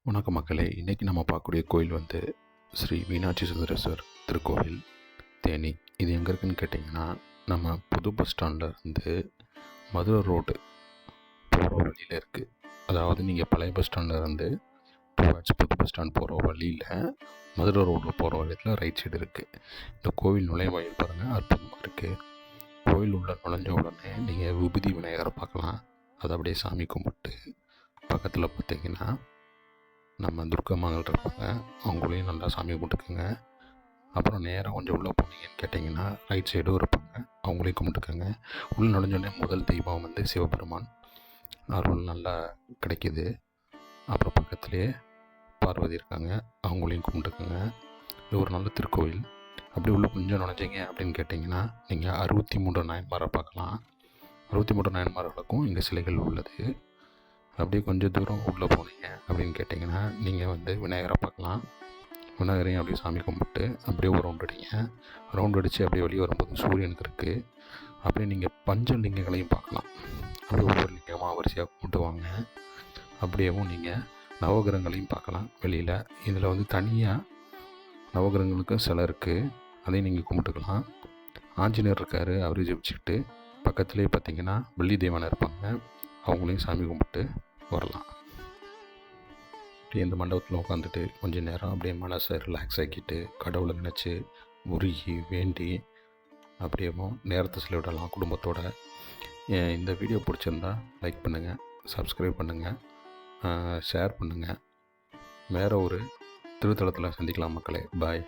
வணக்கம் மக்களே. இன்றைக்கி நம்ம பார்க்கக்கூடிய கோயில் வந்து ஸ்ரீ மீனாட்சி சுந்தரேஸ்வர் திருக்கோவில், தேனி. இது எங்கே இருக்குதுன்னு கேட்டிங்கன்னா, நம்ம புது பஸ் ஸ்டாண்டில் இருந்து மதுரை ரோடு போகிற வழியில் இருக்குது. அதாவது நீங்கள் பழைய பஸ் ஸ்டாண்டில் இருந்து புது பஸ் ஸ்டாண்ட் போகிற வழியில் மதுரை ரோடில் போகிற வழியில் ரைட் சைடு இருக்குது. இந்த கோவில் நுழைவாயில் பாருங்கள், அற்புதமாக இருக்குது. கோவில் உள்ள நுழைஞ்ச உடனே நீங்கள் விபூதி விநாயகரை பார்க்கலாம். அதை அப்படியே சாமி கும்பிட்டு பக்கத்தில் பார்த்திங்கன்னா நம்ம துர்க்கம்மாங்கள் இருப்பாங்க, அவங்களையும் நல்லா சாமி கும்பிட்டுக்குங்க. அப்புறம் நேராக கொஞ்சம் உள்ளே போனீங்கன்னு கேட்டிங்கன்னா ரைட் சைடும் இருப்பாங்க, அவங்களையும் கும்பிட்டுக்கோங்க. உள்ளே நுழைஞ்சோடனே முதல் தெய்வம் வந்து சிவபெருமான், அருள் நல்லா கிடைக்கிது. அப்புறம் பக்கத்துலேயே பார்வதி இருக்காங்க, அவங்களையும் கும்பிட்டுக்கோங்க. இது ஒரு நல்ல திருக்கோயில். அப்படி உள்ளே கொஞ்சம் நுழைஞ்சிங்க அப்படின்னு கேட்டிங்கன்னா நீங்கள் 63 நாயன்மாரை பார்க்கலாம். 63 நாயன்மார்களுக்கும் இங்கே சிலைகள் உள்ளது. அப்படியே கொஞ்சம் தூரம் உள்ளே போனீங்க அப்படின்னு கேட்டிங்கன்னா நீங்கள் வந்து விநாயகரை பார்க்கலாம். விநாயகரையும் அப்படியே சாமி கும்பிட்டு அப்படியே ஒரு ரவுண்ட் அடிங்க. ரவுண்ட் அடித்து அப்படியே வெளியே வரும்போது சூரியனுக்கு இருக்குது. அப்படியே நீங்கள் பஞ்சலிங்கங்களையும் பார்க்கலாம். அப்படியே ஒவ்வொரு லிங்கமாக வரிசையாக கும்பிட்டுவாங்க. அப்படியேவும் நீங்கள் நவகிரகங்களையும் பார்க்கலாம் வெளியில். இதில் வந்து தனியாக நவகிரகங்களுக்கும் சிலை இருக்குது, அதையும் நீங்கள் கும்பிட்டுக்கலாம். ஆஞ்சநேயர் இருக்கார், அவரையும் ஜெபிச்சுக்கிட்டு பக்கத்துலேயே பார்த்திங்கன்னா வெள்ளி தெய்வானை இருப்பாங்க, அவங்களையும் சாமி கும்பிட்டு வரலாம். அப்படியே இந்த மண்டபத்தில் உட்காந்துட்டு கொஞ்சம் நேரம் அப்படியே மனசை ரிலாக்ஸ் ஆக்கிட்டு கடவுளை நினச்சி உருகி வேண்டி அப்படியேவும் நேரத்தை செலவிடலாம் குடும்பத்தோடு. இந்த வீடியோ பிடிச்சிருந்தா லைக் பண்ணுங்கள், சப்ஸ்கிரைப் பண்ணுங்கள், ஷேர் பண்ணுங்கள். வேறு ஒரு திருத்தலத்தில் சந்திக்கலாம் மக்களே. பாய்.